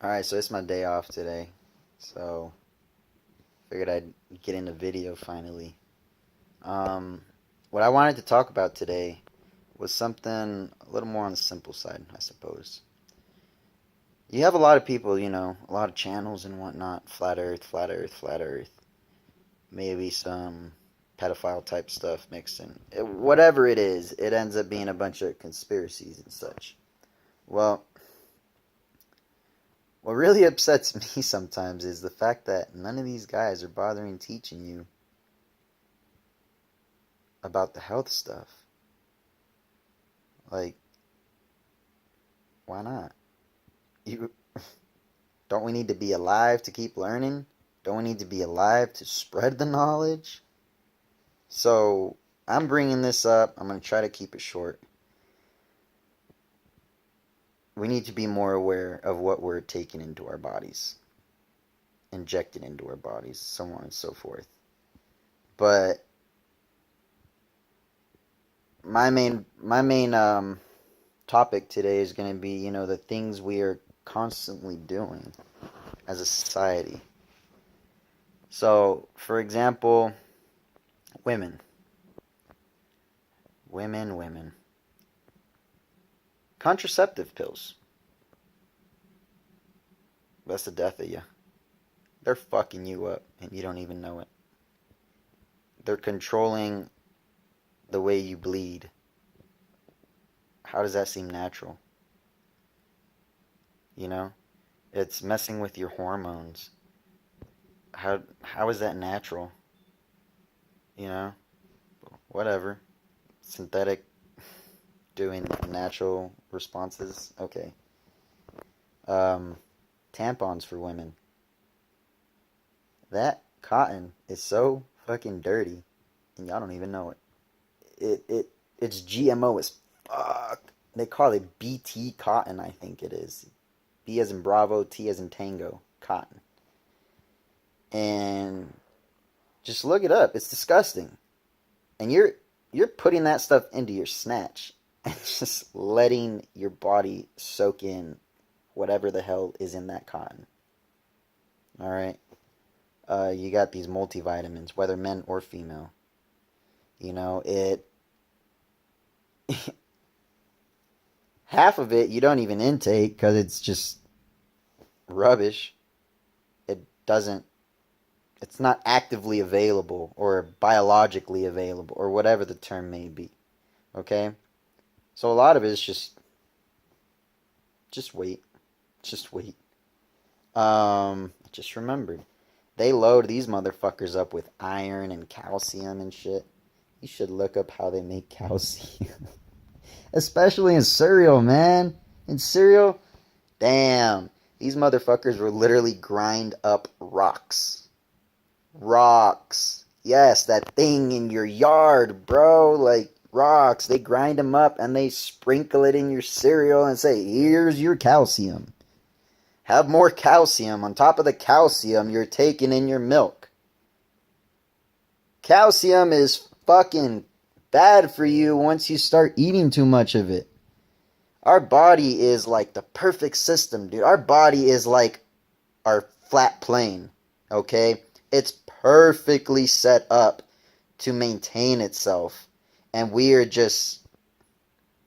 Alright, so it's my day off today. So, figured I'd get into video finally. Um, what I wanted to talk about today was something a little more on the simple side, I suppose. You have a lot of people, a lot of channels and whatnot, flat earth, flat earth, flat earth. Maybe some pedophile type stuff mixed in. Whatever it is, it ends up being a bunch of conspiracies and such. Well, what really upsets me sometimes is the fact that none of these guys are bothering teaching you about the health stuff. Like, why not? You don't we need to be alive to keep learning? Don't we need to be alive to spread the knowledge? So, I'm bringing this up. I'm going to try to keep it short. We need to be more aware of what we're taking into our bodies, injecting into our bodies, so on and so forth. But my main topic today is going to be, the things we are constantly doing as a society. So, for example, women. Women. Contraceptive pills. That's the death of you. They're fucking you up and you don't even know it. They're controlling the way you bleed. How does that seem natural? You know? It's messing with your hormones. How is that natural? You know? Whatever. Synthetic doing natural responses. Okay. Um, Tampons for women. That cotton is so fucking dirty, and y'all don't even know it. It's GMO as fuck. They call it BT cotton, I think it is. B as in Bravo, T as in Tango, cotton. And just look it up. It's disgusting. And you're putting that stuff into your snatch and just letting your body soak in whatever the hell is in that cotton. All right. You got these multivitamins, whether men or female. It half of it you don't even intake because it's just rubbish. It doesn't. It's not actively available or biologically available or whatever the term may be. Okay, so a lot of it is just wait, just wait. Just remembered they load these motherfuckers up with iron and calcium and shit. You should look up how they make calcium. Especially in cereal, man. In cereal, damn. These motherfuckers will literally grind up rocks. Rocks. Yes, that thing in your yard, bro. Like rocks. They grind them up and they sprinkle it in your cereal and say, here's your calcium. Have more calcium on top of the calcium you're taking in your milk. Calcium is fucking bad for you once you start eating too much of it. Our body is like the perfect system, dude. Our body is like our flat plane, okay? It's perfectly set up to maintain itself, and we are just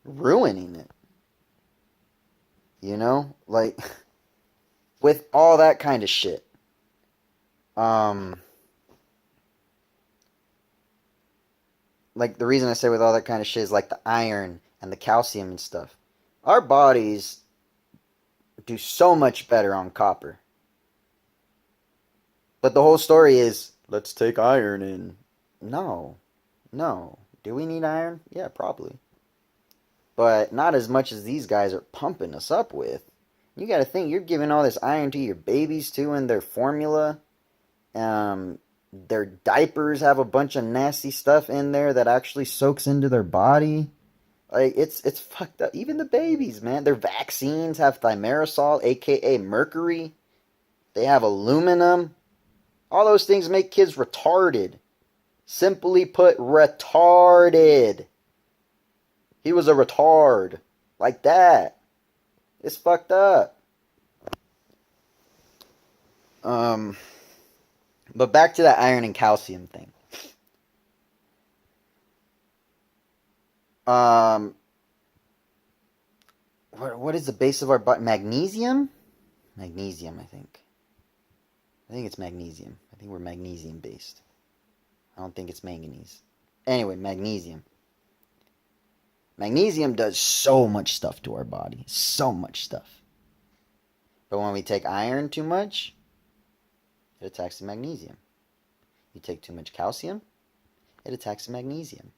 ruining it. Like with all that kind of shit. Um like the reason I say with all that kind of shit is like the iron and the calcium and stuff. Our bodies do so much better on copper. But the whole story is let's take iron in. No. No. Do we need iron? Yeah, probably. But not as much as these guys are pumping us up with. You got to think you're giving all this iron to your babies too in their formula. Their diapers have a bunch of nasty stuff in there that actually soaks into their body. Like it's fucked up. Even the babies, man. Their vaccines have thimerosal, aka mercury. They have aluminum. All those things make kids retarded. Simply put, retarded. He was a retard. Like that. It's fucked up. Um, but back to that iron and calcium thing. Um, what is the base of our body? Magnesium? Magnesium, I think. I think it's magnesium. I think we're magnesium based. I don't think it's manganese. Anyway, magnesium. Magnesium does so much stuff to our body. So much stuff. But when we take iron too much, it attacks the magnesium. You take too much calcium, it attacks the magnesium.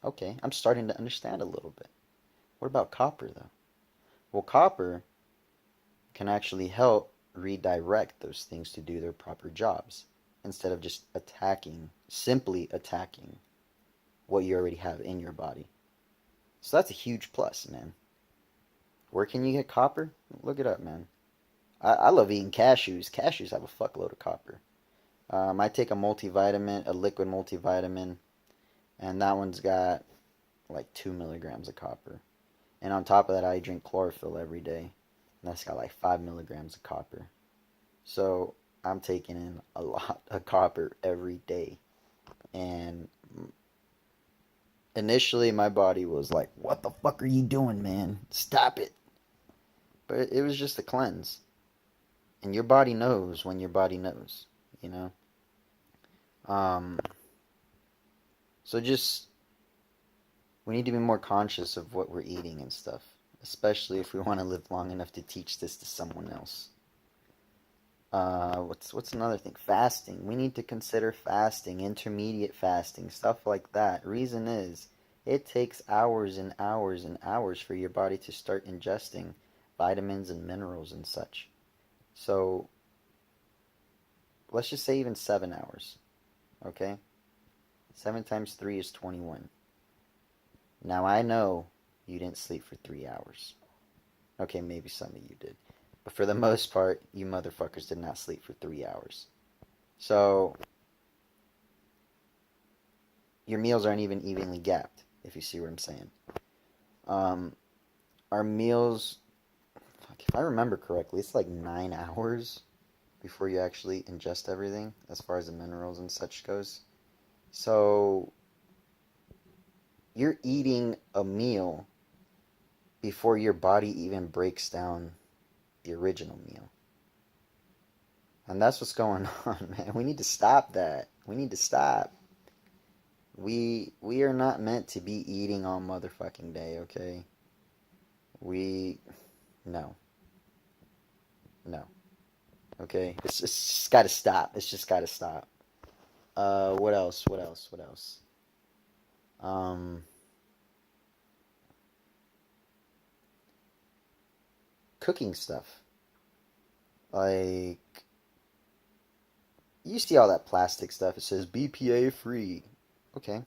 Okay, I'm starting to understand a little bit. What about copper, though? Well, copper can actually help redirect those things to do their proper jobs instead of just simply attacking what you already have in your body. So that's a huge plus, man. Where can you get copper? Look it up, man. I love eating cashews. Cashews have a fuckload of copper. I take a multivitamin, a liquid multivitamin, and that one's got like 2 milligrams of copper. And on top of that, I drink chlorophyll every day, and that's got like 5 milligrams of copper. So I'm taking in a lot of copper every day. And initially, my body was like, "What the fuck are you doing, man? Stop it." But it was just a cleanse. And your body knows when your body knows, you know? Um, so just, we need to be more conscious of what we're eating and stuff, especially if we want to live long enough to teach this to someone else. What's another thing? Fasting. We need to consider fasting, intermediate fasting, stuff like that. Reason is, it takes hours and hours and hours for your body to start ingesting vitamins and minerals and such. So let's just say even 7 hours. Okay, 7 times 3 is 21. Now I know you didn't sleep for 3 hours. Okay, maybe some of you did. But for the most part, you motherfuckers did not sleep for 3 hours. So, your meals aren't even evenly gapped, if you see what I'm saying. Um, our meals, if I remember correctly, it's like 9 hours before you actually ingest everything, as far as the minerals and such goes. So, you're eating a meal before your body even breaks down the original meal. And that's what's going on, man. We need to stop that. We need to stop. We are not meant to be eating all motherfucking day, okay? We no. No. Okay? It's just gotta stop. It's just gotta stop. What else? What else? What else? Um Cooking stuff. Like, you see all that plastic stuff. It says BPA free. Okay.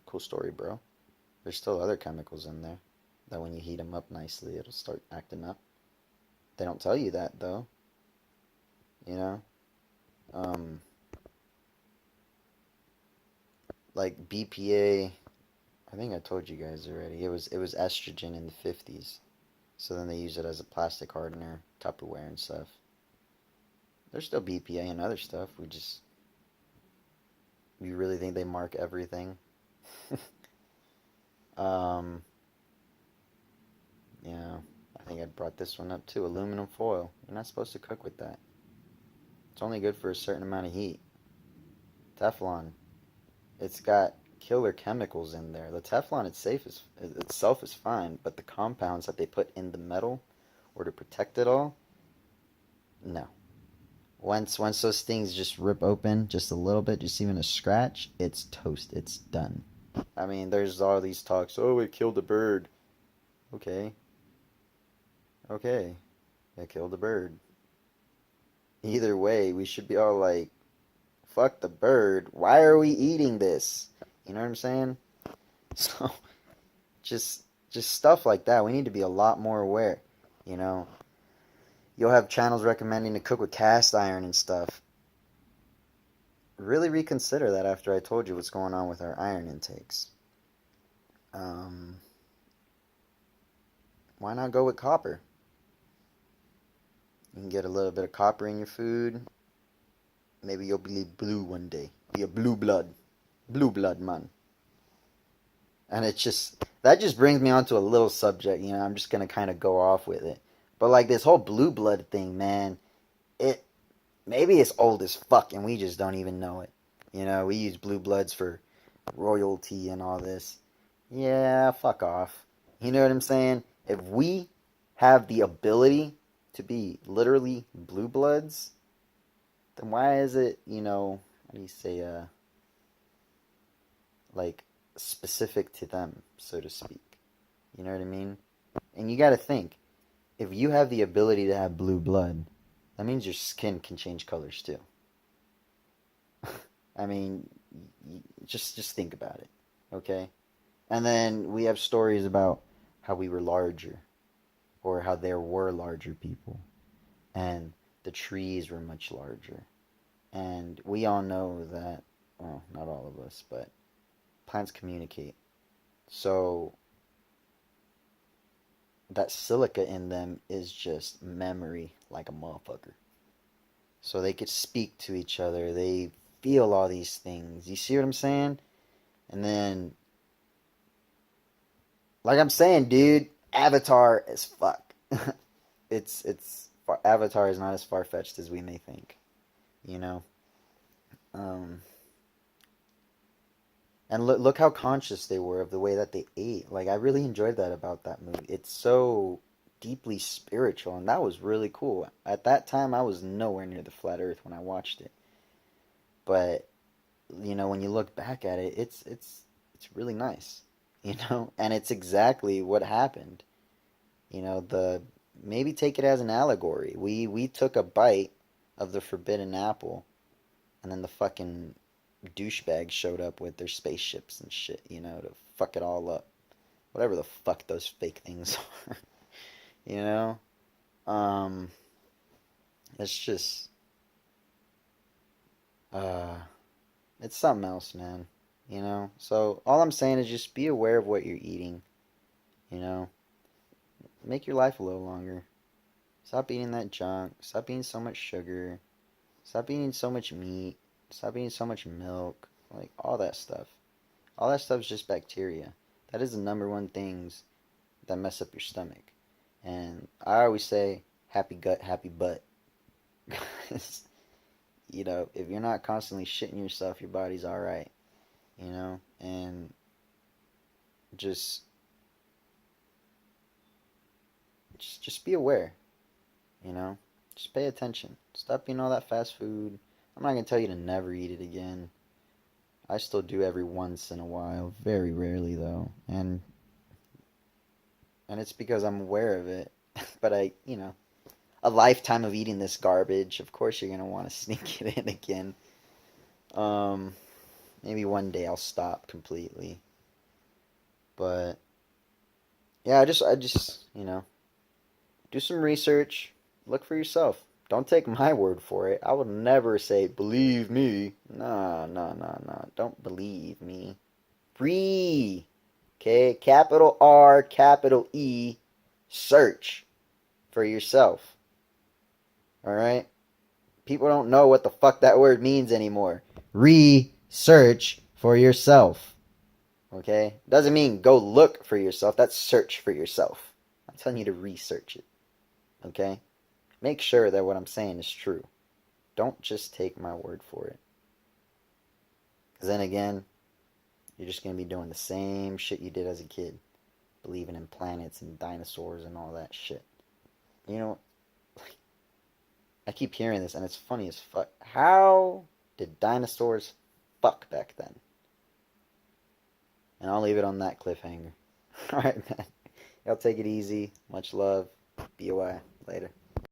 Cool story, bro. There's still other chemicals in there that when you heat them up nicely, it'll start acting up. They don't tell you that though, you know? Um, like BPA, I think I told you guys already. It was estrogen in the 50s. So then they use it as a plastic hardener, Tupperware and stuff. There's still BPA and other stuff. We really think they mark everything. um, yeah, I think I brought this one up too. Aluminum foil. You're not supposed to cook with that. It's only good for a certain amount of heat. Teflon. It's got killer chemicals in there. The Teflon itself is fine, but the compounds that they put in the metal or to protect it all, no. Once those things just rip open just a little bit, just even a scratch, it's toast. It's done. I mean, there's all these talks. Oh, it killed a bird. Okay, okay, it killed a bird. Either way, we should be all like, "Fuck the bird. Why are we eating this?" You know what I'm saying? So just stuff like that. We need to be a lot more aware. You know, you'll have channels recommending to cook with cast iron and stuff. Really reconsider that after I told you what's going on with our iron intakes. Um, why not go with copper? You can get a little bit of copper in your food. Maybe you'll be blue one day. Be a blue blood. Blue blood man. And that just brings me onto a little subject, I'm just gonna kind of go off with it. But like this whole blue blood thing, man, it maybe it's old as fuck and we just don't even know it. We use blue bloods for royalty and all this. Yeah, fuck off. You know what I'm saying? If we have the ability to be literally blue bloods, then why is it, how do you say, like, specific to them, so to speak? You know what I mean? And you gotta think, if you have the ability to have blue blood, that means your skin can change colors too. I mean, just think about it, okay? And then we have stories about how we were larger, or how there were larger people, and the trees were much larger. And we all know that, well, not all of us, but plants communicate. So that silica in them is just memory like a motherfucker. So they could speak to each other. They feel all these things. You see what I'm saying? And then, like I'm saying, dude, Avatar is fuck. it's Avatar is not as far fetched as we may think. You know. Um, and look how conscious they were of the way that they ate. Like I really enjoyed that about that movie. It's so deeply spiritual, and that was really cool. At that time, I was nowhere near the flat Earth when I watched it, but when you look back at it, it's really nice, and it's exactly what happened. The maybe take it as an allegory. We took a bite of the forbidden apple, and then the fucking douchebags showed up with their spaceships and shit, to fuck it all up. Whatever the fuck those fake things are, you know? Um, it's just, uh, it's something else, man, So all I'm saying is just be aware of what you're eating, you know? Make your life a little longer. Stop eating that junk. Stop eating so much sugar. Stop eating so much meat. Stop eating so much milk. Like, all that stuff. All that stuff is just bacteria. That is the number one things that mess up your stomach. And I always say, happy gut, happy butt. Because, if you're not constantly shitting yourself, your body's alright. And just just be aware, Just pay attention. Stop eating all that fast food. I'm not going to tell you to never eat it again. I still do every once in a while, very rarely though. And it's because I'm aware of it. But a lifetime of eating this garbage, of course you're going to want to sneak it in again. Um Maybe one day I'll stop completely. But yeah, I just do some research, look for yourself. Don't take my word for it. I would never say, believe me. No, no, no, no. Don't believe me. Free. Okay? Capital R, capital E. Search for yourself. Alright? People don't know what the fuck that word means anymore. Research for yourself. Okay? Doesn't mean go look for yourself. That's search for yourself. I'm telling you to research it. Okay? Make sure that what I'm saying is true. Don't just take my word for it. Because then again, you're just going to be doing the same shit you did as a kid. Believing in planets and dinosaurs and all that shit. I keep hearing this and it's funny as fuck. How did dinosaurs fuck back then? And I'll leave it on that cliffhanger. Alright, man. Y'all take it easy. Much love. BOI. Later.